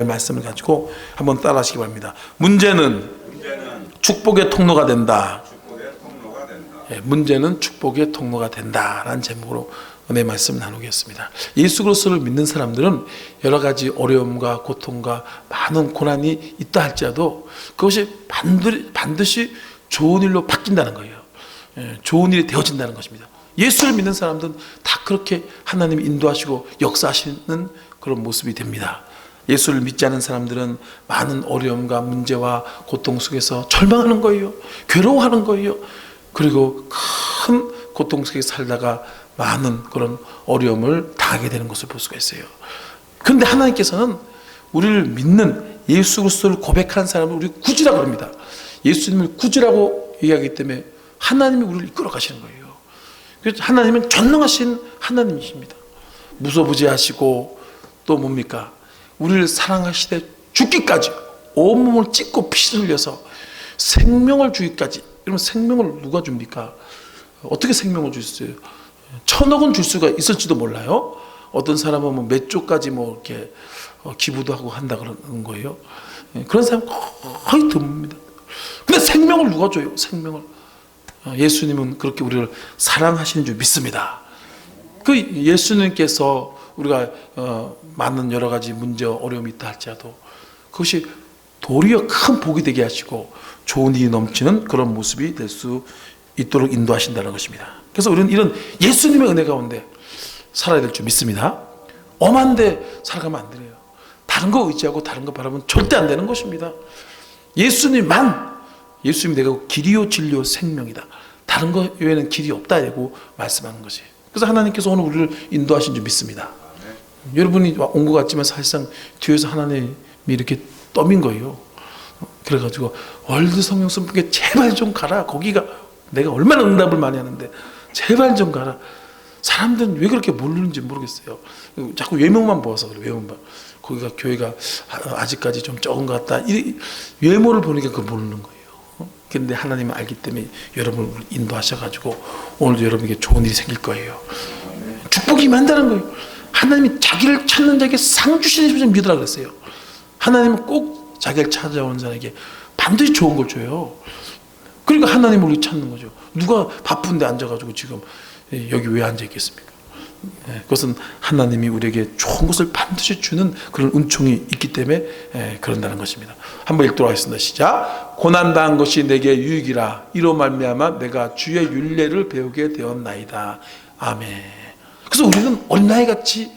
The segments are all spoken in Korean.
말씀을 가지고 한번 따라하시기 바랍니다. 문제는 축복의 통로가 된다. 예, 문제는 축복의 통로가 된다라는 제목으로 은혜 말씀 나누겠습니다. 예수 그리스도를 믿는 사람들은 여러 가지 어려움과 고통과 많은 고난이 있다 할지라도 그것이 반드시 좋은 일로 바뀐다는 거예요. 예, 좋은 일이 되어진다는 것입니다. 예수를 믿는 사람들은 다 그렇게 하나님이 인도하시고 역사하시는 그런 모습이 됩니다. 예수를 믿지 않은 사람들은 많은 어려움과 문제와 고통 속에서 절망하는 거예요. 괴로워하는 거예요. 그리고 큰 고통 속에 살다가 많은 그런 어려움을 당하게 되는 것을 볼 수가 있어요. 그런데 하나님께서는 우리를 믿는 예수 그리스도를 고백하는 사람을 우리 구주라고 합니다. 예수님을 구주라고 얘기하기 때문에 하나님이 우리를 이끌어 가시는 거예요. 그래서 하나님은 전능하신 하나님이십니다. 무소부지하시고 또 뭡니까? 우리를 사랑하시되 죽기까지 온몸을 찢고 피를 흘려서 생명을 주기까지. 여러분, 생명을 누가 줍니까? 어떻게 생명을 주셨어요? 1000억은 줄 수가 있을지도 몰라요. 어떤 사람은 뭐 몇 조까지 뭐 이렇게 기부도 하고 한다 그러는 거예요. 그런 사람 거의 드뭅니다. 근데 생명을 누가 줘요? 생명을. 예수님은 그렇게 우리를 사랑하시는 줄 믿습니다. 그 예수님께서 우리가 많은 여러 가지 문제 어려움이 있다 할지라도 그것이 도리어 큰 복이 되게 하시고 좋은 일이 넘치는 그런 모습이 될 수 있도록 인도하신다는 것입니다. 그래서 우리는 이런 예수님의 은혜 가운데 살아야 될 줄 믿습니다. 엄한데 살아가면 안 돼요. 다른 거 의지하고 다른 거 바라보면 절대 안 되는 것입니다. 예수님만, 예수님이 내가 길이요 진리요 생명이다. 다른 거 외에는 길이 없다 라고 말씀하는 것이. 그래서 하나님께서 오늘 우리를 인도하신 줄 믿습니다. 여러분이 온 것 같지만 사실상 뒤에서 하나님이 이렇게 떠민 거예요. 그래가지고 월드 성령 선포에 제발 좀 가라. 거기가 내가 얼마나 응답을 많이 하는데 제발 좀 가라. 사람들은 왜 그렇게 모르는지 모르겠어요. 자꾸 외모만 보아서 그래. 외모만. 거기가 교회가 아직까지 좀 적은 것 같다. 외모를 보니까 그걸 모르는 거예요. 그런데 하나님은 알기 때문에 여러분을 인도하셔가지고 오늘도 여러분에게 좋은 일이 생길 거예요. 축복이 많다는 거예요. 하나님이 자기를 찾는 자에게 상 주시는 줄 믿으라 그랬어요. 하나님은 꼭 자기를 찾아오는 자에게 반드시 좋은 걸 줘요. 그러니까 하나님을 우리 찾는 거죠. 누가 바쁜데 앉아가지고 지금 여기 왜 앉아 있겠습니까? 그것은 하나님이 우리에게 좋은 것을 반드시 주는 그런 은총이 있기 때문에 그런다는 것입니다. 한번 읽도록 하겠습니다. 시작. 고난당한 것이 내게 유익이라. 이로 말미암아 내가 주의 율례를 배우게 되었나이다. 아멘. 그래서 우리는 어린아이같이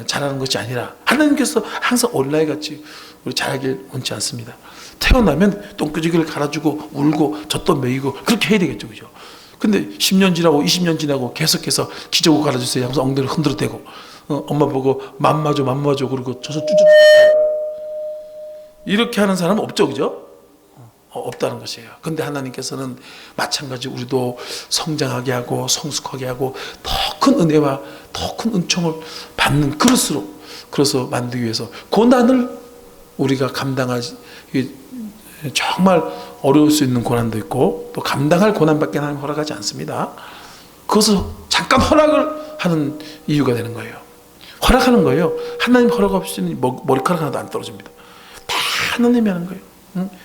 자라는 것이 아니라 하나님께서 항상 어린아이같이 우리 자라길 원치 않습니다. 태어나면 똥끄지기를 갈아주고 울고 젖도 먹이고 그렇게 해야 되겠죠. 그죠? 근데 10년 지나고 20년 지나고 계속해서 기저귀 갈아주세요 하면서 엉덩이를 흔들어대고 엄마 보고 맘마줘 그러고 저서 쭈쭈쭈 이렇게 하는 사람은 없죠. 그죠? 없다는 것이에요. 근데 하나님께서는 마찬가지 우리도 성장하게 하고 성숙하게 하고 더 큰 은혜와 더 큰 은총을 받는 그릇으로 그래서 만들기 위해서 고난을 우리가 감당하지 정말 어려울 수 있는 고난도 있고 또 감당할 고난밖에 하나님 허락하지 않습니다. 그것을 잠깐 허락을 하는 이유가 되는 거예요. 허락하는 거예요. 하나님 허락 없이는 머리카락 하나도 안 떨어집니다. 다 하나님이 하는 거예요.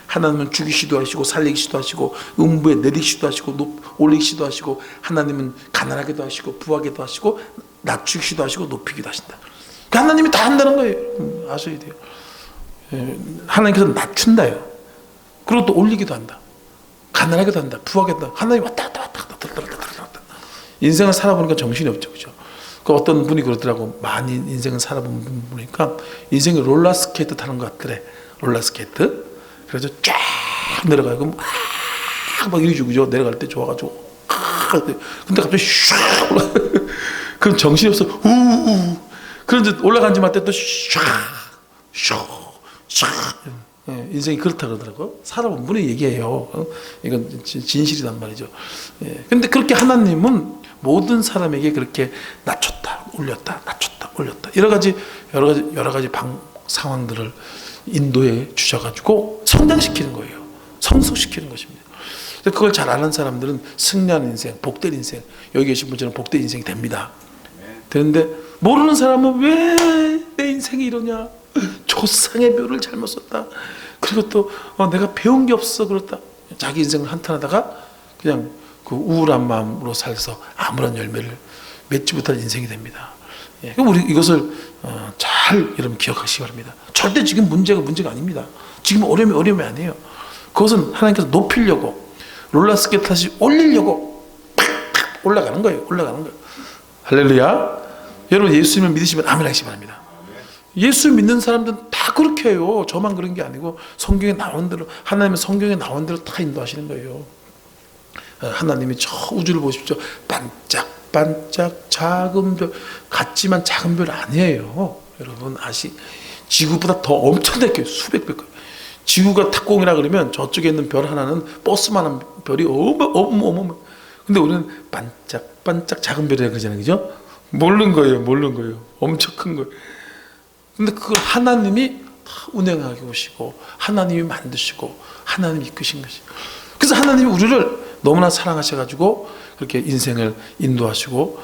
하나님은 죽이시도 하시고 살리시도 하시고 음부에 내리시도 하시고 올리시도 하시고 하나님은 가난하게도 하시고 부하게도 하시고 낮추기도 하시고 높이기도 하신다. 하나님이 다 한다는 거예요. 아셔야 돼요. 하나님께서 낮춘다요. 그리고 또 올리기도 한다. 가난하게도 한다. 부하게도 한다. 하나님이 왔다. 인생을 살아보니까 정신이 없죠. 그죠? 그 어떤 분이 그러더라고. 많이 인생을 살아본 보니까 인생이 롤러스케이트 타는 것 같더래. 롤러스케이트. 그래서 쫙 내려가고 막 이러죠. 그죠? 내려갈 때 좋아가지고 근데 갑자기 슉 올라 그럼 정신이 없어. 우우 그런데 올라간 지 맞대 또 슉 인생이 그렇다 그러더라고. 살아본 분의 얘기예요. 이건 진실이란 말이죠. 근데 그렇게 하나님은 모든 사람에게 그렇게 낮췄다 올렸다 낮췄다 올렸다 여러 가지 상황들을 인도해 주셔가지고 성장시키는 거예요. 성숙시키는 것입니다. 그걸 잘 아는 사람들은 승리하는 인생, 복된 인생, 여기 계신 분처럼 복된 인생이 됩니다. 되는데 모르는 사람은 왜 내 인생이 이러냐? 조상의 묘를 잘못 썼다. 그리고 또 내가 배운 게 없어 그렇다. 자기 인생을 한탄하다가 그냥 그 우울한 마음으로 살아서 아무런 열매를 맺지 못할 인생이 됩니다. 예, 우리 이것을 잘 여러분 기억하시기 바랍니다. 절대 지금 문제가 아닙니다. 지금 어려움이 아니에요. 그것은 하나님께서 높이려고 롤러스케이트 다시 올리려고 팍팍 올라가는 거예요. 할렐루야. 여러분 예수님을 믿으시면 아멘 하시기 바랍니다. 예수 믿는 사람들은 다 그렇게 해요. 저만 그런 게 아니고 성경에 나온 대로 하나님의 성경에 나온 대로 다 인도하시는 거예요. 하나님이 저 우주를 보십시오. 반짝반짝 작은 별 같지만 작은 별 아니에요. 여러분 지구보다 더 엄청나게 수백 배. 지구가 탁공이라 그러면 저쪽에 있는 별 하나는 버스만한 별이 어머. 근데 우리는 반짝반짝 작은 별이라 그러잖아요. 그죠? 모르는 거예요. 엄청 큰 거예요. 근데 그걸 하나님이 다 운행하게 오시고 하나님이 만드시고 하나님이 이끄신 것이. 그래서 하나님이 우리를 너무나 사랑하셔가지고 그렇게 인생을 인도하시고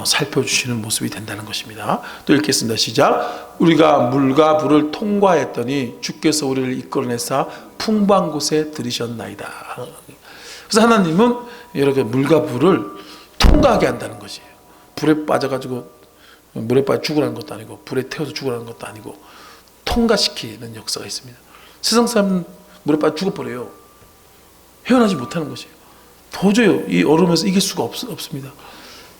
살펴주시는 모습이 된다는 것입니다. 또 읽겠습니다. 시작. 우리가 물과 불을 통과했더니 주께서 우리를 이끌어내사 풍부한 곳에 들이셨나이다. 그래서 하나님은 이렇게 물과 불을 통과하게 한다는 것이에요. 불에 빠져가지고 물에 빠져 죽으라는 것도 아니고 불에 태워서 죽으라는 것도 아니고 통과시키는 역사가 있습니다. 세상 사람은 물에 빠져 죽어버려요. 헤어나지 못하는 것이에요. 도저히 이 얼음에서 이길 수가 없습니다.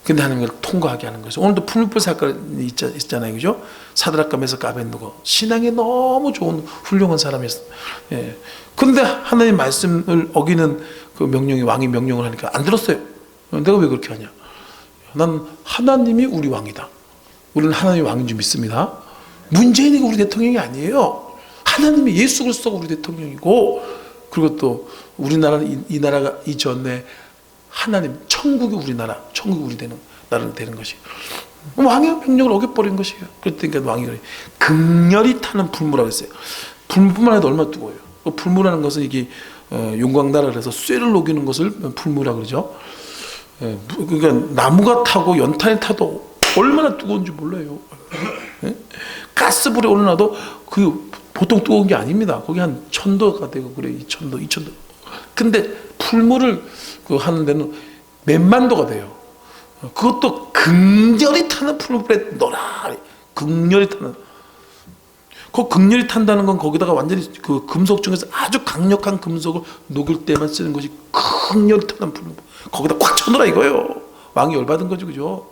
근데 하나님을 통과하게 하는 것이죠. 오늘도 풀불 사건이 있잖아요. 그죠? 사드락과 메삭과 아벳느고 신앙이 너무 좋은 훌륭한 사람이었어요. 예. 근데 하나님 말씀을 어기는 그 왕이 명령을 하니까 안 들었어요. 내가 왜 그렇게 하냐? 난 하나님이 우리 왕이다. 우리는 하나님이 왕인 줄 믿습니다. 문재인이 우리 대통령이 아니에요. 하나님이 예수 그리스도가 우리 대통령이고, 그리고 또 우리나라는 이 나라가 이전에 하나님 천국이 우리나라, 천국이 우리 나라는 되는 것이 왕의 명령을 어겨버린 것이에요. 그러니까 왕이 극렬히 타는 불무라고 했어요. 불무만 해도 얼마나 뜨거워요. 불무라는 것은 이게 용광나라 그래서 쇠를 녹이는 것을 불무라 그러죠. 그러니까 나무가 타고 연탄이 타도 얼마나 뜨거운지 몰라요. 가스불에 올려놔도 그 보통 뜨거운 게 아닙니다. 거기 한 1000도가 되고 그래. 2000도. 근데 풀물을 하는 데는 몇만 도가 돼요. 그것도 극렬히 타는 풀물에 노랗게 극렬히 타는. 그 극렬히 탄다는 건 거기다가 완전히 그 금속 중에서 아주 강력한 금속을 녹일 때만 쓰는 것이 극렬히 타는 풀물. 거기다 꽉 쳐놓으라 이거예요. 왕이 열받은 거죠, 그죠?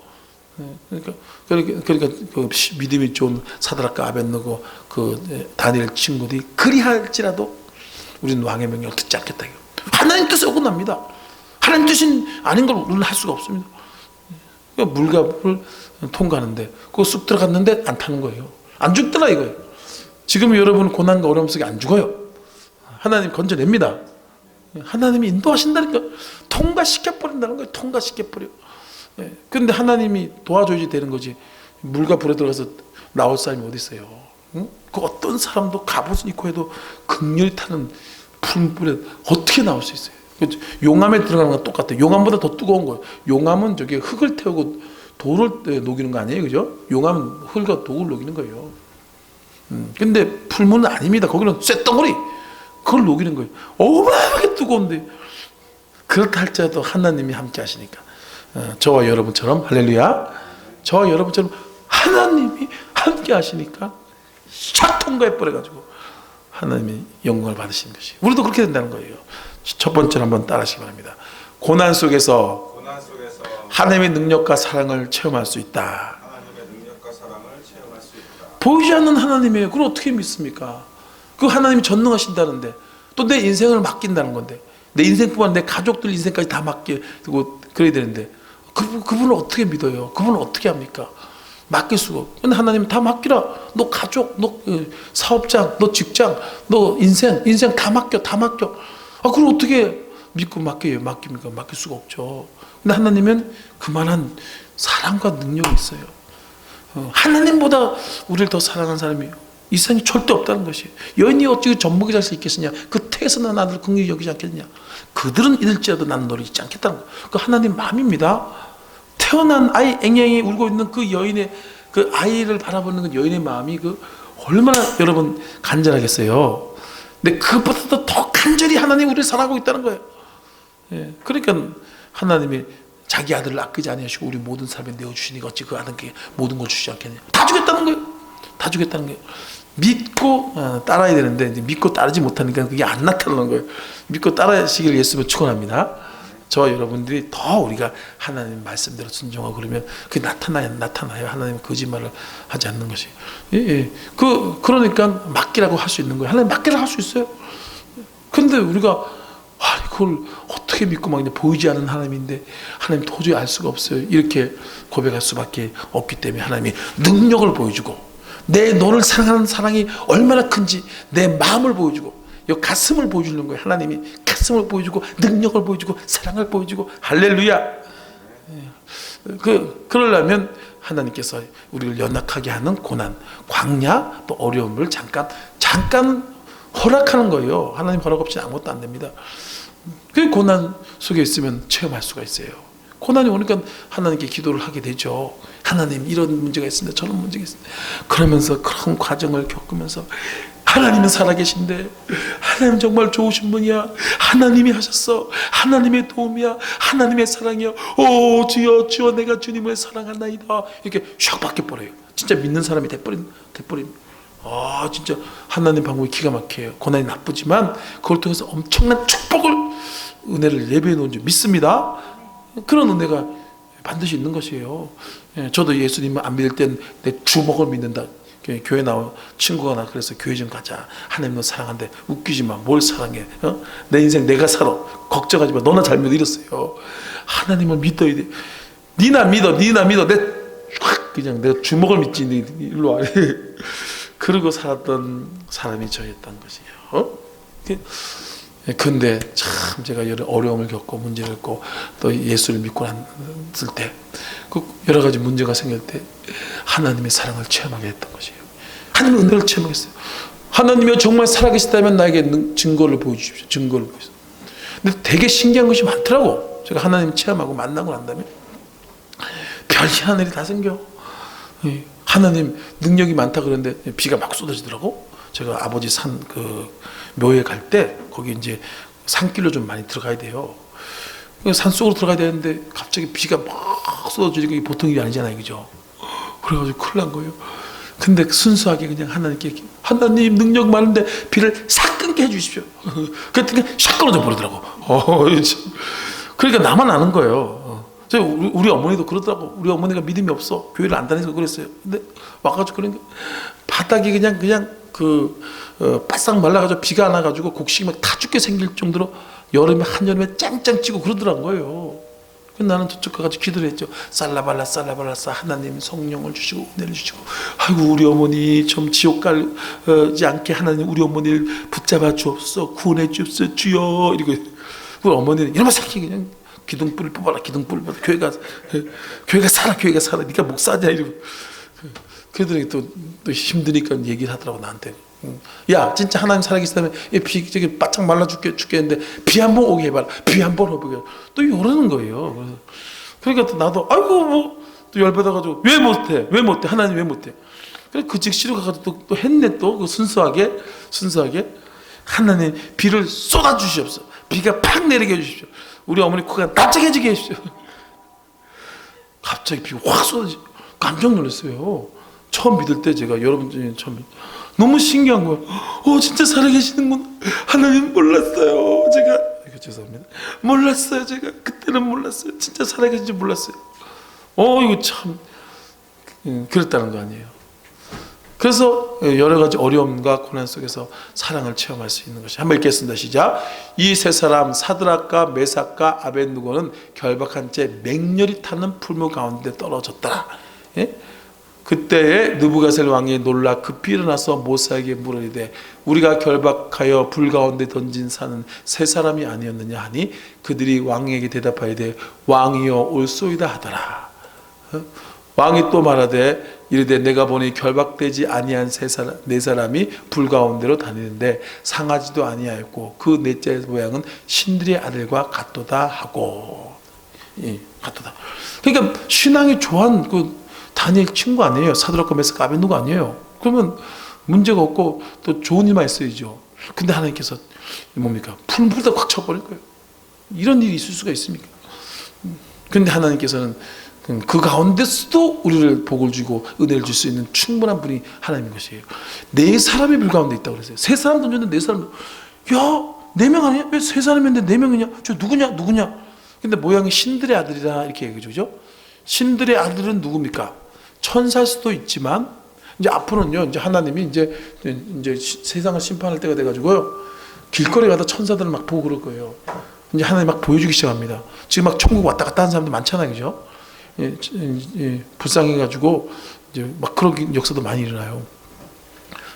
그러니까 그 믿음이 좋은 사드락과 아벳느고 그 다니엘 친구들이 그리할지라도 우리는 왕의 명령을 듣지 않겠다. 하나님 뜻에 어긋납니다. 하나님 뜻이 아닌 걸 우리는 할 수가 없습니다. 그러니까 물과 불을 통과하는데 그거 쑥 들어갔는데 안 타는 거예요. 안 죽더라 이거예요. 지금 여러분 고난과 어려움 속에 안 죽어요. 하나님 건져냅니다. 하나님이 인도하신다니까. 통과시켜버린다는 거예요. 통과시켜버려. 그런데 하나님이 도와줘야지 되는 거지. 물과 불에 들어가서 나올 사람이 어디 있어요? 응? 그 어떤 사람도 갑옷을 입고 해도 극렬히 타는 불에 어떻게 나올 수 있어요? 용암에 들어가는 건 똑같아요. 용암보다 더 뜨거운 거예요. 용암은 저기 흙을 태우고 돌을 녹이는 거 아니에요, 그죠? 용암은 흙과 독을 녹이는 거예요. 근데 풀무는 아닙니다. 거기는 쇳덩어리 그걸 녹이는 거예요. 어마어마하게 뜨거운데 그렇다 할지라도 하나님이 함께 하시니까 저와 여러분처럼 할렐루야, 저와 여러분처럼 하나님이 함께 하시니까 샥 통과해 버려가지고 하나님이 영광을 받으시는 것이 우리도 그렇게 된다는 거예요. 첫 번째로 한번 따라하시기 바랍니다. 고난 속에서 하나님의 능력과 사랑을 체험할 수 있다. 보이지 않는 하나님이에요. 그걸 어떻게 믿습니까? 그 하나님이 전능하신다는데 또 내 인생을 맡긴다는 건데 내 인생뿐만 아니라 내 가족들 인생까지 다 맡기고 그래야 되는데 그분을 어떻게 믿어요? 그분을 어떻게 합니까? 맡길 수가 없고. 근데 하나님은 다 맡기라. 너 가족, 너 사업장, 너 직장, 너 인생 다 맡겨. 그걸 어떻게 믿고 맡깁니까? 맡길 수가 없죠. 근데 하나님은 그만한 사랑과 능력이 있어요. 하나님보다 우리를 더 사랑하는 사람이 이 세상에 절대 없다는 것이에요. 여인이 어찌 젖먹이 잘 수 있겠느냐? 그 태에서 나를 긍휼히 여기지 않겠느냐? 그들은 잃을지라도 나는 너를 잊지 않겠다는 거예요. 그 하나님 마음입니다. 태어난 아이 앵앵이 울고 있는 그 여인의 그 아이를 바라보는 그 여인의 마음이 그 얼마나 여러분 간절하겠어요. 근데 그것보다도 더 간절히 하나님 우리를 사랑하고 있다는 거예요. 예, 그러니까 하나님이 자기 아들을 아끼지 아니하시고 우리 모든 사람에 내어주시니까 어찌 그 아들께 모든 걸 주시지 않겠냐. 다 주겠다는 거예요. 다 주겠다는 거예요. 믿고 따라야 되는데 이제 믿고 따르지 못하니까 그게 안 나타나는 거예요. 믿고 따라하시길 예수님을 축원합니다. 저와 여러분들이 더 우리가 하나님 말씀대로 순종하고 그러면 그게 나타나요. 하나님 거짓말을 하지 않는 것이. 예. 그러니까 맡기라고 할 수 있는 거예요. 하나님 맡기라고 할 수 있어요. 근데 우리가 그걸 어떻게 믿고 막 보이지 않는 하나님인데 하나님 도저히 알 수가 없어요. 이렇게 고백할 수밖에 없기 때문에 하나님이 능력을 보여주고 내 너를 사랑하는 사랑이 얼마나 큰지 내 마음을 보여주고 이 가슴을 보여주는 거예요. 하나님이 가슴을 보여주고 능력을 보여주고 사랑을 보여주고 할렐루야. 그러려면 하나님께서 우리를 연약하게 하는 고난, 광야 또 어려움을 잠깐 허락하는 거예요. 하나님 허락 없이 아무것도 안 됩니다. 그 고난 속에 있으면 체험할 수가 있어요. 고난이 오니까 하나님께 기도를 하게 되죠. 하나님 이런 문제가 있습니다. 저런 문제가 있습니다. 그러면서 그런 과정을 겪으면서 하나님은 살아계신데 하나님 정말 좋으신 분이야. 하나님이 하셨어. 하나님의 도움이야. 하나님의 사랑이야. 오 주여 내가 주님을 사랑하나이다. 이렇게 샥 바뀌어버려요. 진짜 믿는 사람이 돼버린. 진짜 하나님 방법이 기가 막혀요. 고난이 나쁘지만 그걸 통해서 엄청난 축복을 은혜를 예배해 놓은 줄 믿습니다. 그런 은혜가 반드시 있는 것이에요. 저도 예수님을 안 믿을 땐 내 주먹을 믿는다. 교회 나온 친구가 나 그래서 교회 좀 가자. 하나님 너 사랑한대. 웃기지 마. 뭘 사랑해? 내 인생 내가 살아. 걱정하지 마. 너나 잘 믿어 이랬어요. 하나님을 믿어야 돼. 니나 믿어. 그냥 내가 주먹을 믿지. 일로 와. 그러고 살았던 사람이 저였던 것이에요. 근데 참 제가 여러 어려움을 겪고 문제를 겪고 또 예수를 믿고 났을 때 그 여러 가지 문제가 생길 때 하나님의 사랑을 체험하게 했던 것이에요. 하나님의 은혜를 체험했어요. 하나님이 정말 살아계시다면 나에게 증거를 보여주십시오. 증거를 보여주십시오. 근데 되게 신기한 것이 많더라고. 제가 하나님 체험하고 만나고 난 다음에 별 희한한 일이 다 생겨. 하나님 능력이 많다 그러는데 비가 막 쏟아지더라고. 제가 아버지 산 묘에 갈 때 거기 이제 산길로 좀 많이 들어가야 돼요. 산 속으로 들어가야 되는데 갑자기 비가 막 쏟아지니까 이게 보통 일이 아니잖아요, 그죠? 그래가지고 큰일 난 거예요. 근데 순수하게 그냥 하나님께 하나님 능력 많은데 비를 싹 끊게 해주십시오. 그랬더니 샥 끊어져 버리더라고. 그러니까 나만 아는 거예요. 우리 어머니도 그러더라고. 우리 어머니가 믿음이 없어. 교회를 안 다니서 그랬어요. 근데 와가지고 그러니까 바닥이 그냥 바싹 말라가지고 비가 안 와가지고 곡식이 막 다 죽게 생길 정도로 한여름에 짱짱 찌고 그러더란 거예요. 나는 저쪽 가가지고 기도를 했죠. 살라발라싸 하나님 성령을 주시고 은혜를 주시고 아이고 우리 어머니 좀 지옥 가지 않게 하나님 우리 어머니를 붙잡아 주옵소서 구원해 주옵소서 주여 이러고 그 어머니는 이러면 새끼 그냥 기둥불을 뽑아라 기둥불을 뽑아라 교회가 살아 네가 목사냐 이러고 그러더니 또 힘드니까 얘기를 하더라고 나한테. 야 진짜 하나님 살아계시다면 비 저기 바짝 말라 죽겠는데 비 한 번 오게 해봐라. 비 한 번 오게 또 이러는 거예요. 그러니까 또 나도 아이고 또 열받아가지고 왜 못해 하나님 왜 못해. 그래 그 즉시로 가가지고 또 했네 또 그 순수하게 하나님 비를 쏟아 주시옵소서. 비가 팍 내리게 해주십시오. 우리 어머니 코가 납작해지게 해주십시오. 갑자기 비가 확 쏟아지. 깜짝 놀랐어요. 처음 믿을 때 제가 여러분 중에 처음 너무 신기한 거예요. 진짜 살아계시는구나. 하나님 몰랐어요. 제가 죄송합니다. 몰랐어요. 제가 그때는 몰랐어요. 진짜 살아계신지 몰랐어요. 이거 참 그랬다는 거 아니에요. 그래서 여러 가지 어려움과 고난 속에서 사랑을 체험할 수 있는 것이 한번 읽겠습니다. 시작. 이 세 사람 사드락과 메삭과 아벳느고는 결박한 채 맹렬히 타는 풀무 가운데 떨어졌더라. 그때에 느부갓네살 왕이 놀라 급히 일어나서 모세에게 물으리되 우리가 결박하여 불 가운데 던진 사는 세 사람이 아니었느냐 하니 그들이 왕에게 대답하여되 왕이여 올소이다 하더라. 왕이 또 말하되 이르되 내가 보니 결박되지 아니한 네 사람이 불 가운데로 다니는데 상하지도 아니하였고 그 넷째 모양은 신들의 아들과 같도다 하고. 같도다. 그러니까 신앙이 좋아한 다니엘 친구 아니에요. 사드락과 메삭과 아벳느고 아니에요. 그러면 문제가 없고 또 좋은 일만 있어야죠. 근데 하나님께서 뭡니까? 풀물다 꽉 쳐버릴 거예요. 이런 일이 있을 수가 있습니까? 근데 하나님께서는 그 가운데서도 우리를 복을 주고 은혜를 줄 수 있는 충분한 분이 하나님인 것이에요. 네 사람이 불 가운데 있다고 그랬어요. 세 사람 던졌는데 네 사람, 야, 4명 아니야? 왜 세 사람인데 4명이냐? 저 누구냐? 근데 모양이 신들의 아들이라 이렇게 얘기해주죠. 신들의 아들은 누굽니까? 천사일 수도 있지만, 이제 앞으로는요, 이제 하나님이 이제 세상을 심판할 때가 돼가지고요, 길거리 가다 천사들을 막 보고 그럴 거예요. 이제 하나님 막 보여주기 시작합니다. 지금 막 천국 왔다 갔다 하는 사람들 많잖아요, 그죠? 불쌍해가지고 이제 막 그런 역사도 많이 일어나요.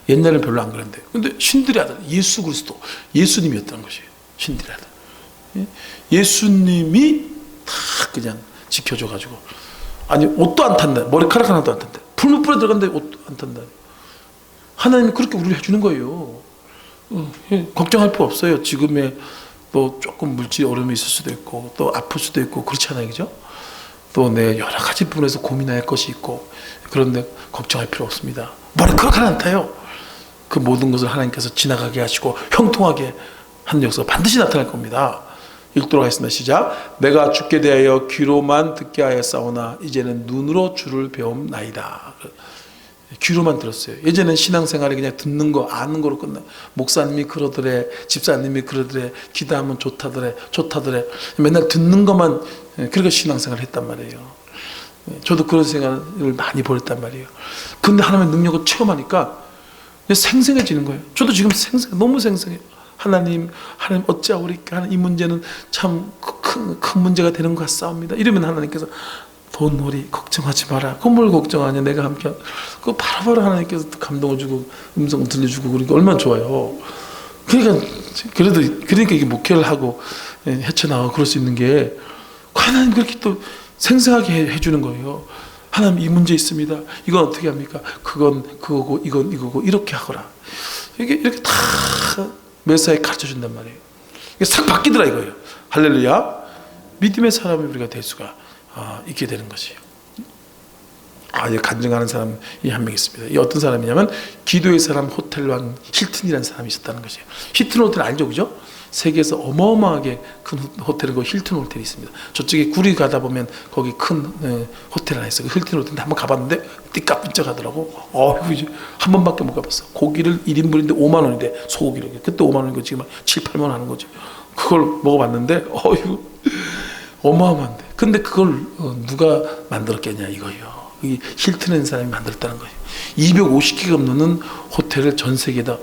옛날에는 별로 안 그랬는데, 근데 신들의 아들 예수 그리스도, 예수님이었다는 것이에요. 신들의 아들. 예수님이 다 그냥 지켜줘가지고, 아니 옷도 안 탄다, 머리카락 하나도 안 탄다, 풀물 뿌려 들어간다, 옷도 안 탄다. 하나님이 그렇게 우리를 해주는 거예요. 걱정할 필요 없어요. 지금의 또 조금 물질 어려움이 있을 수도 있고 또 아플 수도 있고 그렇잖아요, 그죠? 또 내 여러 가지 부분에서 고민할 것이 있고, 그런데 걱정할 필요 없습니다. 머리카락 하나 안 타요. 그 모든 것을 하나님께서 지나가게 하시고 형통하게 하는 역사가 반드시 나타날 겁니다. 읽도록 하겠습니다. 시작. 내가 주께 대하여 귀로만 듣게 하였사오나 이제는 눈으로 주를 배움나이다. 귀로만 들었어요. 예전엔 신앙생활이 그냥 듣는 거, 아는 거로 끝나. 목사님이 그러더래, 집사님이 그러더래, 기도하면 좋다더래. 맨날 듣는 것만, 그렇게 신앙생활을 했단 말이에요. 저도 그런 생활을 많이 보냈단 말이에요. 근데 하나님의 능력을 체험하니까 생생해지는 거예요. 저도 지금 너무 생생해요. 하나님 어찌하오리까? 이 문제는 참 큰 문제가 되는 것 같사옵니다. 이러면 하나님께서 돈놀이 걱정하지 마라. 그건 뭘 걱정하냐? 내가 함께. 그거 바로바로 하나님께서 감동을 주고 음성 들려주고 그러니까 얼마나 좋아요. 그러니까 이게 목회를 하고 헤쳐나가고 그럴 수 있는 게 하나님 그렇게 또 생생하게 해주는 거예요. 하나님 이 문제 있습니다. 이건 어떻게 합니까? 그건 그거고 이건 이거고 이렇게 하거라. 이게 이렇게 다 메사에 가르쳐 준단 말이에요. 이게 싹 바뀌더라 이거예요. 할렐루야. 믿음의 사람이 우리가 될 수가 있게 되는 것이에요. 이제 간증하는 사람이 한 명 있습니다. 이 어떤 사람이냐면 기도의 사람 호텔왕 힐튼이라는 사람이 있었다는 것이에요. 힐튼 호텔 알죠, 그죠? 세계에서 어마어마하게 큰 호텔은 그 힐튼 호텔이 있습니다. 저쪽에 구리 가다 보면 거기 큰 호텔 하나 있어요. 그 힐튼 호텔인데 한번 가봤는데 띠까뻔쩍하더라고. 한 번밖에 못 가봤어. 고기를 1인분인데 5만 원인데 소고기를 그때 5만 원이고 지금 7, 8만 원 하는 거죠. 그걸 먹어봤는데 이거 어마어마한데. 근데 그걸 누가 만들었겠냐 이거예요. 이 힐튼이라는 사람이 만들었다는 거예요. 250개가 넘는 호텔을 전 세계에다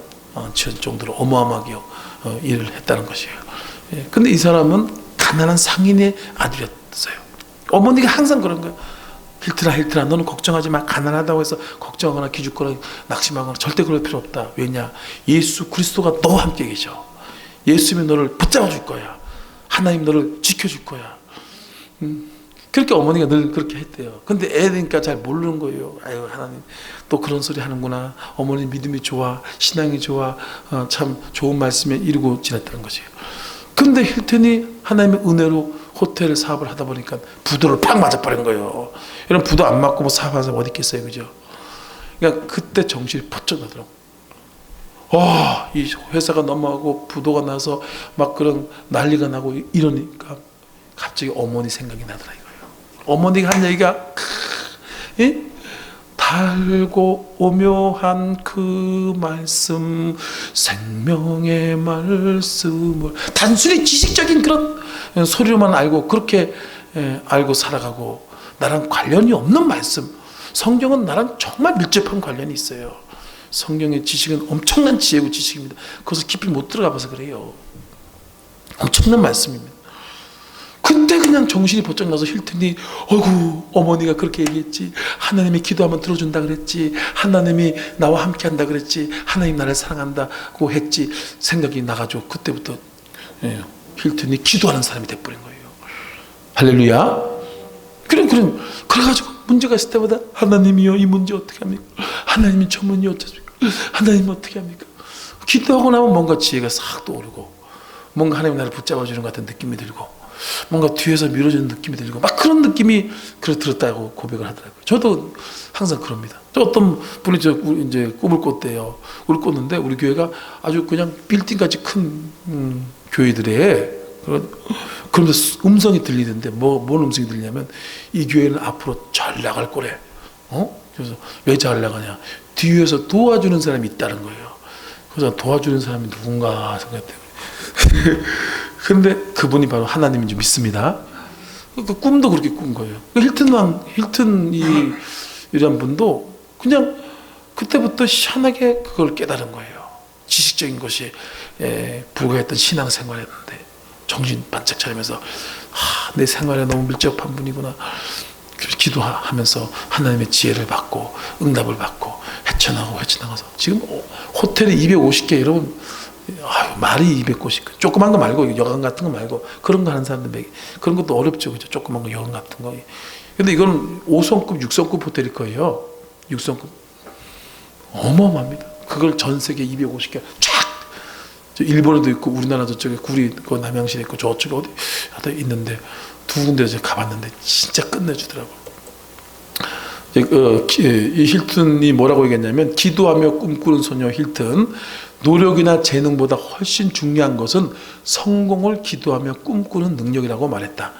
지을 정도로 어마어마하게 일을 했다는 것이에요. 근데 이 사람은 가난한 상인의 아들이었어요. 어머니가 항상 그런 거예요. 힐튼아 너는 걱정하지 마. 가난하다고 해서 걱정하거나 기죽거나 낙심하거나 절대 그럴 필요 없다. 왜냐? 예수 그리스도가 너와 함께 계셔. 예수님이 너를 붙잡아 줄 거야. 하나님 너를 지켜줄 거야. 그렇게 어머니가 늘 그렇게 했대요. 근데 애니까 잘 모르는 거예요. 아유, 하나님 또 그런 소리 하는구나. 어머니 믿음이 좋아, 신앙이 좋아, 참 좋은 말씀에 이루고 지냈다는 것이에요. 근데 힐튼이 하나님의 은혜로 호텔 사업을 하다 보니까 부도를 팍 맞아버린 거예요. 이런 부도 안 맞고 뭐 사업하는 사람 어디 있겠어요, 그죠? 그러니까 그때 정신이 번쩍 나더라고. 이 회사가 넘어가고 부도가 나서 막 그런 난리가 나고 이러니까 갑자기 어머니 생각이 나더라 이거예요. 어머니가 한 얘기가 달고 오묘한 그 말씀, 생명의 말씀을 단순히 지식적인 그런 소리로만 알고 그렇게 알고 살아가고 나랑 관련이 없는 말씀. 성경은 나랑 정말 밀접한 관련이 있어요. 성경의 지식은 엄청난 지혜고 지식입니다. 그것을 깊이 못 들어가 봐서 그래요. 엄청난 말씀입니다. 근데 그냥 정신이 번쩍 나서 힐튼이 어머니가 그렇게 얘기했지. 하나님이 기도하면 들어준다 그랬지. 하나님이 나와 함께 한다 그랬지. 하나님 나를 사랑한다고 했지. 생각이 나가지고 그때부터 힐튼이 기도하는 사람이 돼버린 거예요. 할렐루야. 그래가지고 문제가 있을 때마다 하나님이요 이 문제 어떻게 합니까? 하나님이 저 문제 어떻습니까? 하나님 어떻게 합니까? 기도하고 나면 뭔가 지혜가 싹 떠오르고 뭔가 하나님 나를 붙잡아주는 것 같은 느낌이 들고 뭔가 뒤에서 밀어주는 느낌이 들고 막 그런 느낌이 들었다고 고백을 하더라고요. 저도 항상 그럽니다. 저 어떤 분이 이제 꿈을 꿨대요. 꿈을 꿨는데 우리 교회가 아주 그냥 빌딩같이 큰 교회들에 그러면서 음성이 들리는데 뭔 음성이 들리냐면 이 교회는 앞으로 잘 나갈 거래. 그래서 왜 잘 나가냐? 뒤에서 도와주는 사람이 있다는 거예요. 그래서 도와주는 사람이 누군가 생각했대요. 근데 그분이 바로 하나님인 줄 믿습니다. 그 꿈도 그렇게 꾼 거예요. 힐튼이란 분도 그냥 그때부터 희한하게 그걸 깨달은 거예요. 지식적인 것이 불과했던 신앙생활이었는데 정신 반짝 차리면서 내 생활에 너무 밀접한 분이구나. 기도하면서 하나님의 지혜를 받고 응답을 받고 헤쳐나가서 지금 호텔에 250개 여러분 말이 250개 조그만 거 말고 여관 같은 거 말고 그런 거 하는 사람들 그런 것도 어렵죠. 그죠? 조그만 거 여관 같은 거. 근데 이건 5성급 6성급 호텔일 거예요. 6성급 어마어마합니다. 그걸 전 세계 250개 쫙 일본에도 있고 우리나라 저쪽에 구리 그 남양시에 있고 저쪽에 어디 있는데 두 군데 제가 가봤는데 진짜 끝내주더라고요. 이 힐튼이 뭐라고 얘기했냐면 기도하며 꿈꾸는 소녀 힐튼 노력이나 재능보다 훨씬 중요한 것은 성공을 기도하며 꿈꾸는 능력이라고 말했다.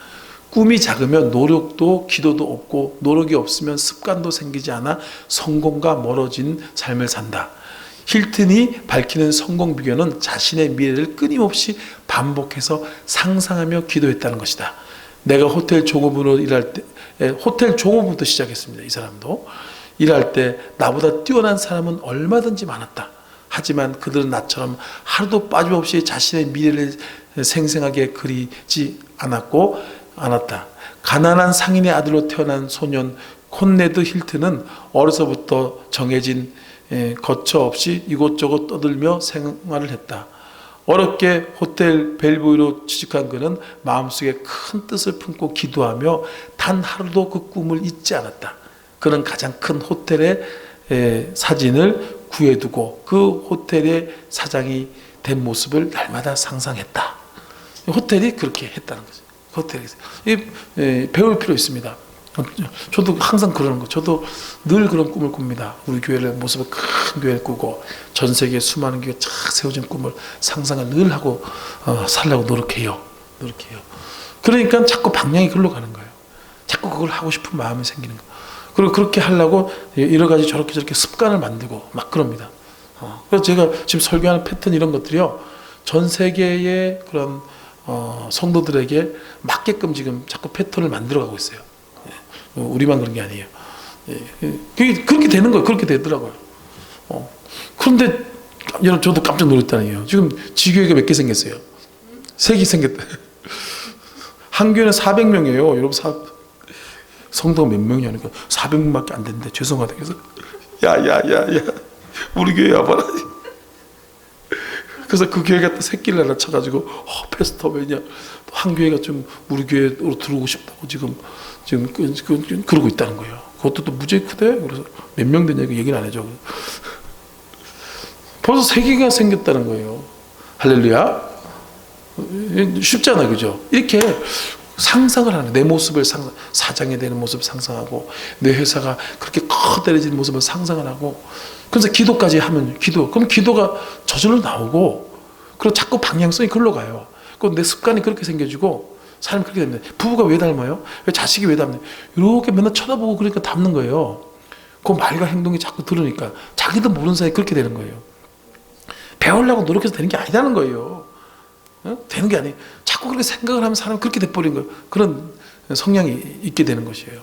꿈이 작으면 노력도 기도도 없고 노력이 없으면 습관도 생기지 않아 성공과 멀어진 삶을 산다. 힐튼이 밝히는 성공 비결은 자신의 미래를 끊임없이 반복해서 상상하며 기도했다는 것이다. 내가 호텔 종업원으로 일할 때 호텔 종업원부터 시작했습니다. 이 사람도 일할 때 나보다 뛰어난 사람은 얼마든지 많았다. 하지만 그들은 나처럼 하루도 빠짐없이 자신의 미래를 생생하게 그리지 않았다. 가난한 상인의 아들로 태어난 소년 콘네드 힐튼은 어려서부터 정해진 거처 없이 이곳저곳 떠들며 생활을 했다. 어렵게 호텔 벨보이로 취직한 그는 마음속에 큰 뜻을 품고 기도하며 단 하루도 그 꿈을 잊지 않았다. 그는 가장 큰 호텔의 사진을 구해두고 그 호텔의 사장이 된 모습을 날마다 상상했다. 호텔이 그렇게 했다는 거죠. 호텔에서 배울 필요 있습니다. 저도 항상 그러는 거. 저도 늘 그런 꿈을 꿉니다. 우리 교회를 모습을 큰 교회를 꾸고 전 세계 수많은 교회 쫙 세워진 꿈을 상상을 늘 하고 살려고 노력해요. 그러니까 자꾸 방향이 글로 가는 거예요. 자꾸 그걸 하고 싶은 마음이 생기는 거예요. 그리고 그렇게 하려고 여러 가지 저렇게 습관을 만들고 막 그럽니다. 그래서 제가 지금 설교하는 패턴 이런 것들이요. 전 세계의 그런 성도들에게 맞게끔 지금 자꾸 패턴을 만들어가고 있어요. 우리만 그런 게 아니에요. 그렇게 되는 거예요. 그렇게 되더라고요. 그런데 여러분 저도 깜짝 놀랐다니요. 지금 지교회가 몇 개 생겼어요? 3개 생겼다. 한 교회는 400명이에요. 여러분 성도가 몇 명이 하니까 400명밖에 안 되는데 죄송하다. 그래서 야야야야 우리 교회 와봐라. 그래서 그 교회가 또 새끼를 하나 쳐가지고 패스터 왜냐 한 교회가 좀 우리 교회로 들어오고 싶다고 지금 그러고 있다는 거예요. 그것도 또 무지하게 크대. 그래서 몇 명 되냐 그 얘기는 안 해줘. 벌써 3개가 생겼다는 거예요. 할렐루야. 쉽잖아, 그죠? 이렇게 상상을 하는 내 모습을 사장이 되는 모습을 상상하고 내 회사가 그렇게 커다래지는 모습을 상상을 하고 그래서 기도까지 하면 그럼 기도가 저절로 나오고 그리고 자꾸 방향성이 글로 가요. 그럼 내 습관이 그렇게 생겨지고 사람이 그렇게 됩니다. 부부가 왜 닮아요? 왜 자식이 왜 닮아요? 이렇게 맨날 쳐다보고 그러니까 닮는 거예요. 그 말과 행동이 자꾸 들으니까 자기도 모르는 사이에 그렇게 되는 거예요. 배우려고 노력해서 되는 게 아니라는 거예요. 되는 게 아니에요. 자꾸 그렇게 생각을 하면 사람이 그렇게 돼버린 거예요. 그런 성향이 있게 되는 것이에요.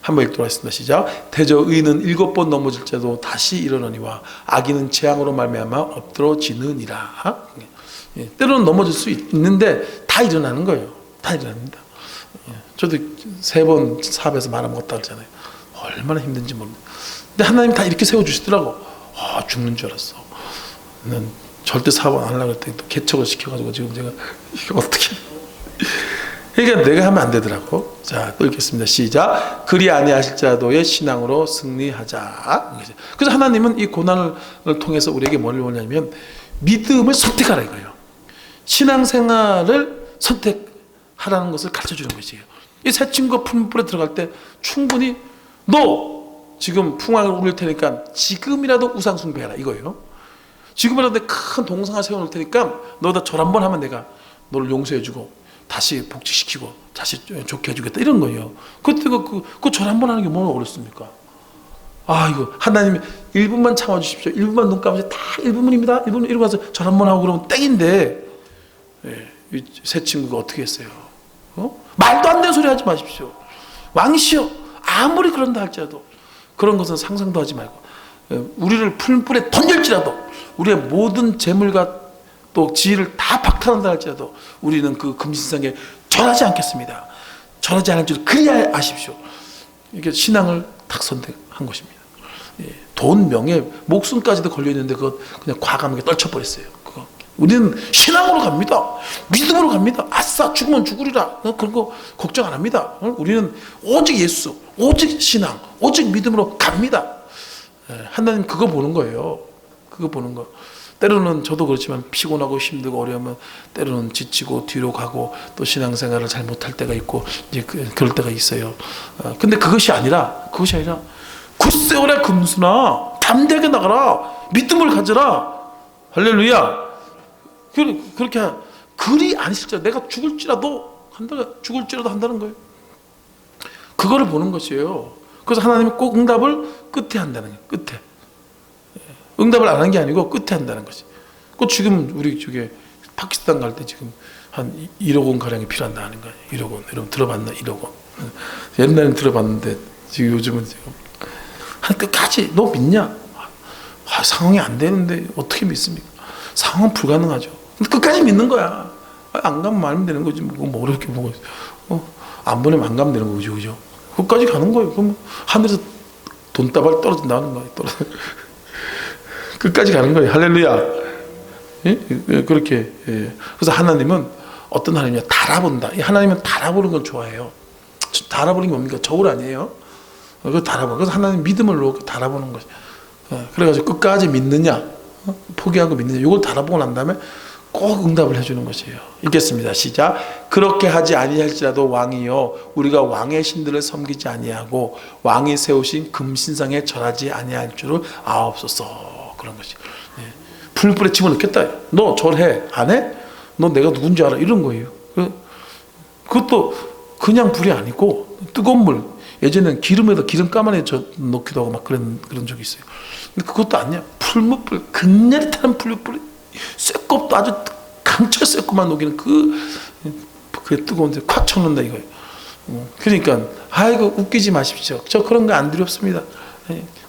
한번 읽도록 하겠습니다. 시작. 대저 의인은 7번 넘어질지라도 다시 일어나니와 악인은 재앙으로 말미암아 엎드러지느니라. 때로는 넘어질 수 있는데 다 일어나는 거예요. 다 일어납니다. 저도 3번 사업에서 말아먹었다 했잖아요. 얼마나 힘든지 모르겠어요. 근데 하나님 다 이렇게 세워주시더라고. 죽는 줄 알았어. 난 절대 사업 안 하려고 했더니 또 개척을 시켜가지고 지금 제가 이거 어떻게 그러니까 내가 하면 안 되더라고. 자, 또 읽겠습니다. 시작. 그리 아니하실지라도의 신앙으로 승리하자. 그래서 하나님은 이 고난을 통해서 우리에게 뭘 원하냐면 믿음을 선택하라 이거예요. 신앙생활을 선택하라 하라는 것을 가르쳐 주는 것이에요. 이 새 친구가 풀무불에 들어갈 때 충분히 너 지금 풍악을 울릴 테니까 지금이라도 우상 숭배해라 이거예요. 지금이라도 내가 큰 동상을 세워놓을 테니까 너다 절 한번 하면 내가 너를 용서해주고 다시 복직시키고 다시 좋게 해주겠다 이런 거예요. 그때 그 절 한번 하는 게 뭐가 어렵습니까? 아 이거 하나님이 1분만 참아주십시오. 1분만 눈 감으세요. 다 1분입니다. 1분 이러고 가서 절 한번 하고 그러면 땡인데 이 새 친구가 어떻게 했어요? 말도 안 되는 소리 하지 마십시오. 왕이시여 아무리 그런다 할지라도 그런 것은 상상도 하지 말고 우리를 풀불에 던질지라도 우리의 모든 재물과 또 지위를 다 박탈한다 할지라도 우리는 그 금신상에 절하지 않겠습니다. 절하지 않을 줄 그리하여 아십시오. 이게 신앙을 딱 선택한 것입니다. 돈, 명예, 목숨까지도 걸려있는데 그거 그냥 과감하게 떨쳐버렸어요. 그거. 우리는 신앙으로 갑니다. 믿음으로 갑니다. 아싸 죽으면 죽으리라. 그런 거 걱정 안 합니다. 우리는 오직 예수, 오직 신앙, 오직 믿음으로 갑니다. 하나님 그거 보는 거예요. 그거 보는 거. 때로는 저도 그렇지만 피곤하고 힘들고 어려우면 때로는 지치고 뒤로 가고 또 신앙생활을 잘 못할 때가 있고 이제 그럴 때가 있어요. 근데 그것이 아니라 굳세 오라 금수나 담대하게 나가라. 믿음을 가져라. 할렐루야. 그렇게 그리 아니실지라도 내가 죽을지라도 한다는 거예요. 그거를 보는 것이에요. 그래서 하나님이 꼭 응답을 끝에 한다는 거예요. 끝에. 응답을 안 한 게 아니고 끝에 한다는 거지. 그 지금 우리 저게 파키스탄 갈 때 지금 한 1억 원 가량이 필요한다는 거예요. 1억 원. 여러분 들어봤나? 1억 원. 옛날엔 들어봤는데 지금 요즘은 지금 한 끝까지 너 믿냐? 상황이 안 되는데 어떻게 믿습니까? 상황은 불가능하죠. 근데 끝까지 믿는 거야. 안 가면 말면 되는 거지. 뭐 어렵게 보고 안 보내면 안 가면 되는 거죠, 그죠? 끝까지 가는 거예요. 그럼 하늘에서 돈다발 떨어진다는 거예요. 끝까지 가는 거예요. 할렐루야. 예? 그렇게. 예. 그래서 하나님은 어떤 하나님이냐? 달아본다. 하나님은 달아보는 걸 좋아해요. 달아보는 게 뭡니까? 저울 아니에요? 그거 달아보. 그래서 하나님 믿음을 놓고 달아보는 거죠. 그래가지고 끝까지 믿느냐, 포기하고 믿느냐, 이걸 달아보고 난 다음에 꼭 응답을 해주는 것이에요. 읽겠습니다. 시작. 그렇게 하지 아니할지라도 왕이여 우리가 왕의 신들을 섬기지 아니하고 왕이 세우신 금신상에 절하지 아니할 줄을 아옵소서. 그런 것이. 풀불에 집어넣겠다. 너 절해 안 해? 너 내가 누군지 알아? 이런 거예요. 그것도 그냥 불이 아니고 뜨거운 물. 예전에는 기름에다 기름 까만에 넣기도 하고 막 그런 적이 있어요. 근데 그것도 아니야. 풀무불, 극렬히 타는 풀무불, 쇠껍도 아주 강철 쇠껍만 녹이는 그 뜨거운 데 콱 쳐놓는다 이거예요. 그러니까 아이고 웃기지 마십시오. 저 그런 거 안 두렵습니다.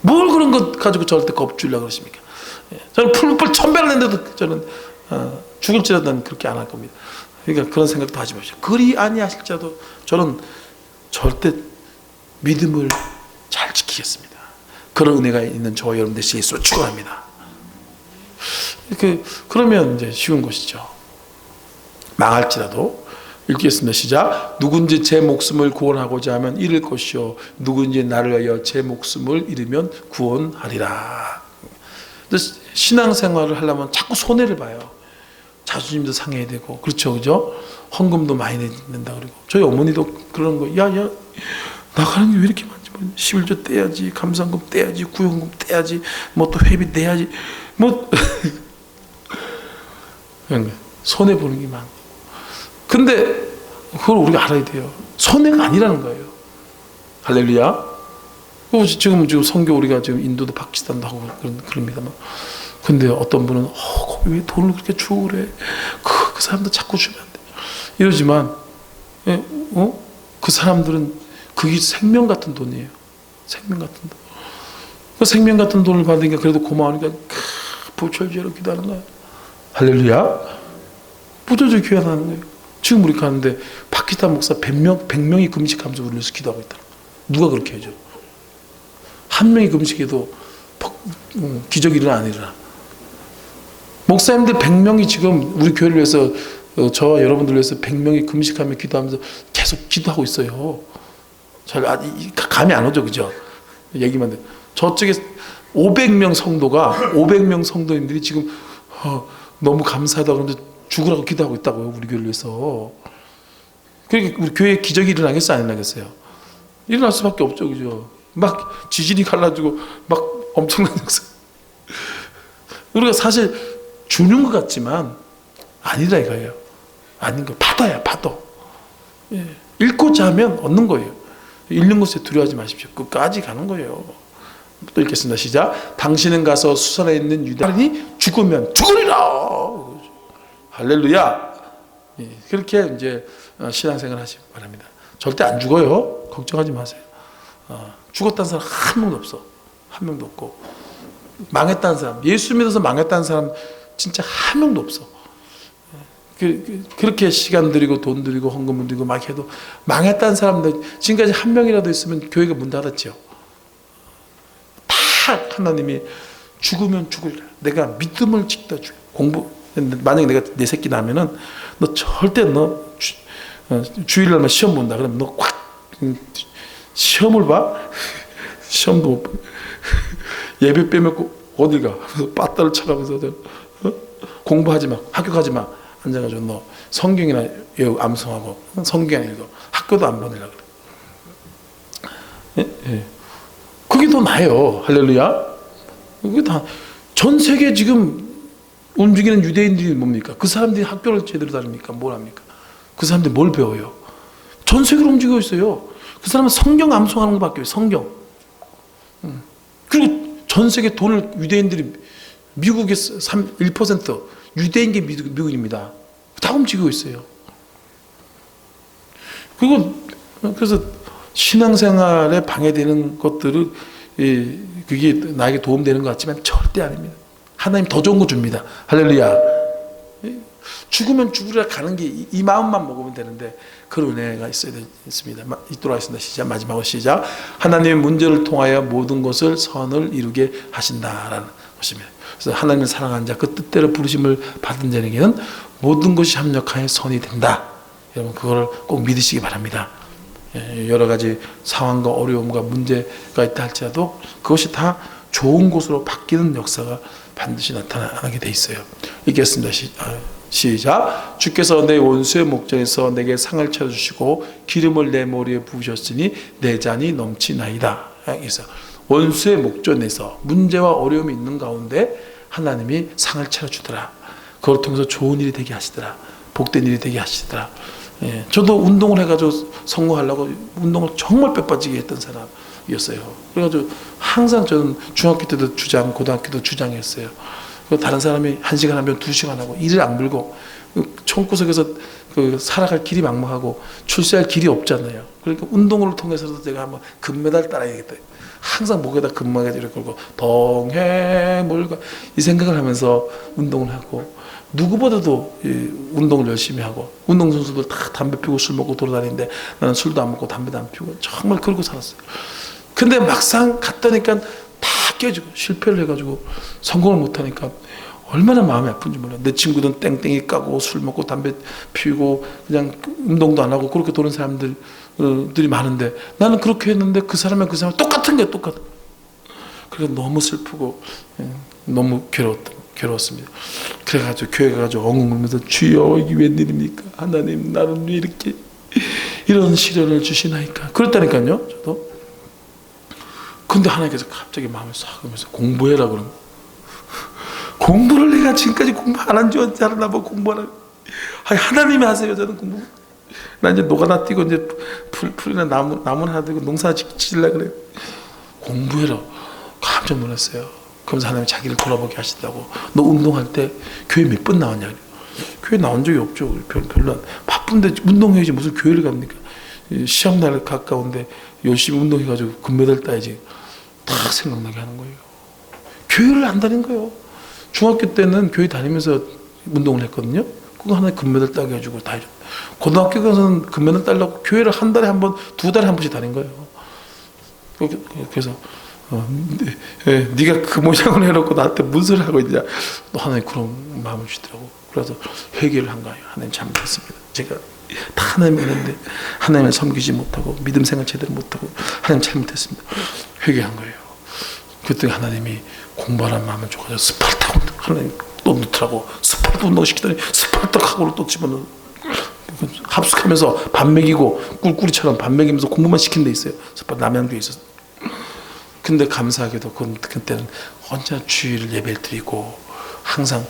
뭘 그런 것 가지고 절대 겁주려고 그러십니까? 저는 풀무불 1000배를 냈는데도 저는 죽을지라도 난 그렇게 안 할 겁니다. 그러니까 그런 생각도 하지 마십시오. 그리 아니하실지라도 저는 절대 믿음을 잘 지키겠습니다. 그런 은혜가 있는 저와 여러분 되시기 위해서 축원합니다. 그러면 이제 쉬운 것이죠. 망할지라도 읽겠습니다. 시작. 누군지 제 목숨을 구원하고자 하면 잃을 것이요 누군지 나를 위하여 제 목숨을 잃으면 구원하리라. 신앙생활을 하려면 자꾸 손해를 봐요. 자존심도 상해야 되고 그렇죠, 그죠? 헌금도 많이 낸다 그러고 저희 어머니도 그러는 거. 야야 나가는 게 왜 이렇게 많지? 11조 떼야지, 감사금 떼야지, 구연금 떼야지, 뭐 또 회비 떼야지, 뭐 손해 보는 게 많고. 근데 그걸 우리가 알아야 돼요. 손해가 아니라는 거예요. 할렐루야. 지금 선교 우리가 지금 인도도 파키스탄도 하고 그럽니다만, 근데 어떤 분은 거기 왜 돈을 그렇게 주고 그래? 그 사람도 자꾸 주면 안 돼. 이러지만 그 사람들은 그게 생명 같은 돈이에요. 생명 같은 돈. 그 생명 같은 돈을 받으니까 그래도 고마우니까 부처주의로 기도하는 거야. 할렐루야. 부처주의 기도하는 거예요. 지금 우리 가는데 파키스탄 목사 100명이 금식하면서 우리 위해서 기도하고 있다. 누가 그렇게 해줘? 한 명이 금식해도 기적이 일어나 안 일어나. 목사님들 100명이 지금 우리 교회를 위해서 저와 여러분들 위해서 100명이 금식하며 기도하면서 계속 기도하고 있어요. 잘 감이 안 오죠, 그죠? 얘기만 돼. 저쪽에 500명 성도님들이 지금 너무 감사하다고 그러는데 죽으라고 기도하고 있다고요, 우리 교회를 위해서. 그러니까 우리 교회에 기적이 일어나겠어요, 안 일어나겠어요? 일어날 수밖에 없죠, 그죠? 막 지진이 갈라지고 막 엄청난 역사. 우리가 사실 주는 것 같지만 아니다 이거예요. 아닌 거 받아야 받아. 예. 읽고자 하면 얻는 거예요. 읽는 것에 두려워하지 마십시오. 끝까지 가는 거예요. 또 읽겠습니다. 시작. 당신은 가서 수산에 있는 유대인이 죽으면 죽으리라. 할렐루야. 예. 그렇게 이제 신앙생활 하시기 바랍니다. 절대 안 죽어요. 걱정하지 마세요. 죽었다는 사람 한 명도 없어. 한 명도 없고 망했다는 사람, 예수 믿어서 망했다는 사람 진짜 한 명도 없어. 그렇게 시간 들이고 돈 들이고 헌금 들이고 막 해도 망했다는 사람들 지금까지 한 명이라도 있으면 교회가 문 닫았죠. 다 하나님이 죽으면 죽으리라. 내가 믿음을 짓다 죽여. 공부 만약에 내가 내 새끼 나면은 너 절대 너 주일날만 시험 본다. 그러면 너 꽉 시험을 봐? 시험도 못 봐. 예배 빼먹고 어딜 가? 빠따를 쳐가면서 공부하지 마. 학교 가지 마. 앉아가지고 너 성경이나 암송하고 성경이나 읽어. 학교도 안 보내려고 그래. 예? 예. 그게 더 나아요. 할렐루야. 그게 다 전 세계 지금 움직이는 유대인들이 뭡니까? 그 사람들이 학교를 제대로 다닙니까? 뭘 합니까? 그 사람들이 뭘 배워요? 전 세계로 움직이고 있어요. 그 사람은 성경 암송하는 것밖에 없어요. 성경. 그리고 전 세계 돈을 유대인들이 미국의 1% 유대인계 미국입니다. 다 움직이고 있어요. 그래서 신앙생활에 방해되는 것들을 그게 나에게 도움되는 것 같지만 절대 아닙니다. 하나님 더 좋은 거 줍니다. 할렐루야. 죽으면 죽으리라 가는 게 이 마음만 먹으면 되는데 그런 은혜가 있어야 있습니다. 있도록 하겠습니다. 시작. 마지막으로 시작. 하나님의 문제를 통하여 모든 것을 선을 이루게 하신다라는 것입니다. 그래서 하나님을 사랑하는 자, 그 뜻대로 부르심을 받은 자에게는 모든 것이 합력하여 선이 된다. 여러분 그걸 꼭 믿으시기 바랍니다. 여러 가지 상황과 어려움과 문제가 있다 할지라도 그것이 다 좋은 것으로 바뀌는 역사가 반드시 나타나게 돼 있어요. 읽겠습니다. 시작. 주께서 내 원수의 목전에서 내게 상을 차려주시고 기름을 내 머리에 부으셨으니 내 잔이 넘치나이다. 그래서 원수의 목전에서 문제와 어려움이 있는 가운데 하나님이 상을 차려주더라. 그걸 통해서 좋은 일이 되게 하시더라. 복된 일이 되게 하시더라. 예, 저도 운동을 해가지고 성공하려고 운동을 정말 뼈빠지게 했던 사람이었어요. 그래가지고 항상 저는 중학교 때도 주장, 고등학교 때도 주장했어요. 다른 사람이 1시간 하면 2시간 하고 이를 악물고 총구석에서 살아갈 길이 막막하고 출세할 길이 없잖아요. 그러니까 운동을 통해서도 제가 한번 금메달 따라야겠다. 항상 목에다 금메달을 걸고 동해물과 이 생각을 하면서 운동을 하고 누구보다도 운동을 열심히 하고 운동선수들 다 담배 피우고 술 먹고 돌아다니는데 나는 술도 안 먹고 담배도 안 피우고 정말 그러고 살았어요. 근데 막상 갔다니까 다 깨지고 실패를 해가지고 성공을 못하니까 얼마나 마음이 아픈지 몰라요. 내 친구들은 땡땡이 까고 술 먹고 담배 피우고 그냥 운동도 안 하고 그렇게 도는 사람들이 많은데 나는 그렇게 했는데 그 사람은 똑같은 게 똑같아. 그래서 너무 슬프고 너무 괴로웠습니다. 그래가지고 교회 가가지고 엉엉 울면서 주여 이게 웬일입니까? 하나님 나는 왜 이렇게 이런 시련을 주시나이까? 그랬다니까요. 저도. 근데 하나님께서 갑자기 마음을 싹 하면서 공부해라 그러면 공부를 내가 지금까지 공부 안 한 지 언제 알았나 봐. 공부하라. 아니 하나님이 하세요. 저는 공부. 나 이제 노가다 뛰고 이제 풀이나 나무 하나 들고 농사 짓으려고 그래요. 공부해라. 깜짝 놀랐어요. 그러면서 하나님이 자기를 돌아보게 하시더라고. 너 운동할 때 교회 몇 번 나왔냐? 교회 나온 적이 없죠. 별로 바쁜데 운동해야지 무슨 교회를 갑니까? 시험날 가까운데 열심히 운동해가지고 금메달 따야지. 딱 생각나게 하는 거예요. 교회를 안 다닌 거예요. 중학교 때는 교회 다니면서 운동을 했거든요. 그거 하나에 금메달 따게 해주고 다 해줘. 고등학교 가서는 금메달 따려고 교회를 한 달에 한 번, 2달에 한 번씩 다닌 거예요. 그래서 네가 그 모양을 해놓고 나한테 무슨 소리를 하고 있냐. 또 하나님 그런 마음을 주더라고. 그래서 회개를 한 거예요. 하나님 잘못했습니다. 제가 다 하나님 있는데 하나님을 섬기지 못하고 믿음 생활 제대로 못하고 하나님 잘못했습니다. 회개한 거예요. 그때 하나님이 공부하라는 마음을 줘가지고 스파르타 하나님 또 넣더라고. 스파르타 운동시키더니 스파르타 각오를 또 집어넣어. 합숙하면서 밥 먹이고 꿀꿀이처럼 밥 먹이면서 공부만 시킨 데 있어요. 남양주에 있어서. 근데 감사하게도 그때는 혼자 주일을 예배를 드리고 항상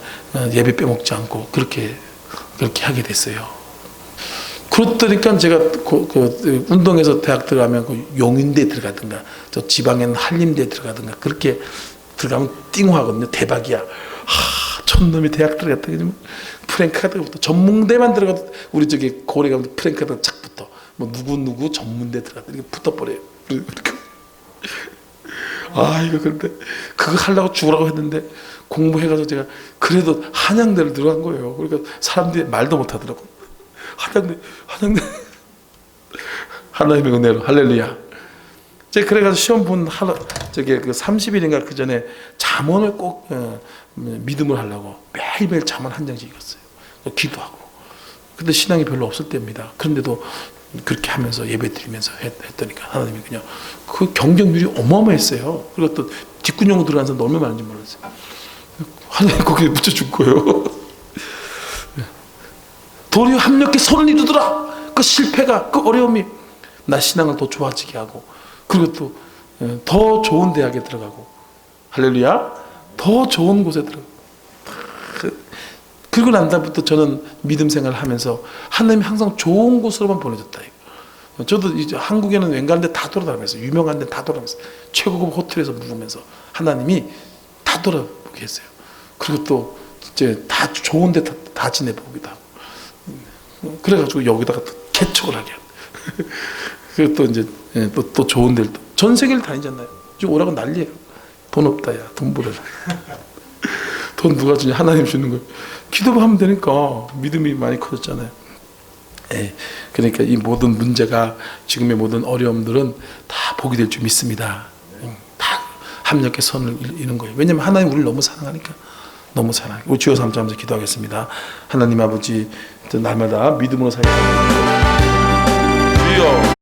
예배 빼먹지 않고 그렇게 하게 됐어요. 그렇다니까 제가 운동해서 대학 들어가면 용인대 들어가든가 저 지방에는 한림대 들어가든가 그렇게 들어가면 띵하거든요. 대박이야. 촌놈이 대학 들어갔다 그러면 프랭카드가 붙어. 전문대만 들어가도 우리 저기 고래 가면 프랭카드가 착 붙어. 뭐 누구 전문대 들어갔다 이렇게 붙어버려요. 이거 그런데 그거 하려고 죽으라고 했는데 공부해가지고 제가 그래도 한양대를 들어간 거예요. 그러니까 사람들이 말도 못하더라고. 한양대 하나님의 은혜로 할렐루야. 제가 그래가지고 시험 본 저기 그 30일인가 그 전에 잠언을 꼭 믿음을 하려고 매일매일 잠언 한 장씩 읽었어요. 기도하고. 근데 신앙이 별로 없을 때입니다. 그런데도 그렇게 하면서 예배 드리면서 했더니까 하나님이 그냥 그 경쟁률이 어마어마했어요. 그리고 또 뒷구녕으로 들어가는 사람도 얼마나 많은지 몰랐어요. 하나님 거기에 묻혀준 거예요. 도리어 합력해 손을 이루더라. 그 실패가 그 어려움이 나 신앙을 더 좋아지게 하고 그리고 또 더 좋은 대학에 들어가고 할렐루야 더 좋은 곳에 들어가고 그리고 난 다음부터 저는 믿음 생활을 하면서 하나님이 항상 좋은 곳으로만 보내줬다. 저도 이제 한국에는 웬간한 데 다 돌아다니면서 유명한 데 다 돌아다니면서 최고급 호텔에서 묵으면서 하나님이 다 돌아보게 했어요. 그리고 또 이제 다 좋은 데 다 지내보기도 하고 그래가지고 여기다가 또 개척을 하게 하고 그리고 또 이제 또 좋은 데를 또 전 세계를 다니잖아요. 지금 오라고 난리예요. 돈 없다 야 돈 벌어라. 돈 누가 주냐 하나님 주는 거예요. 기도만 하면 되니까 믿음이 많이 커졌잖아요. 그러니까 이 모든 문제가 지금의 모든 어려움들은 다 복이 될 줄 믿습니다. 다 합력의 선을 이루는 거예요. 왜냐하면 하나님 우리를 너무 사랑하니까. 너무 사랑해요. 우리 주여 삼자하면서 기도하겠습니다. 하나님 아버지 날마다 믿음으로 살게 주여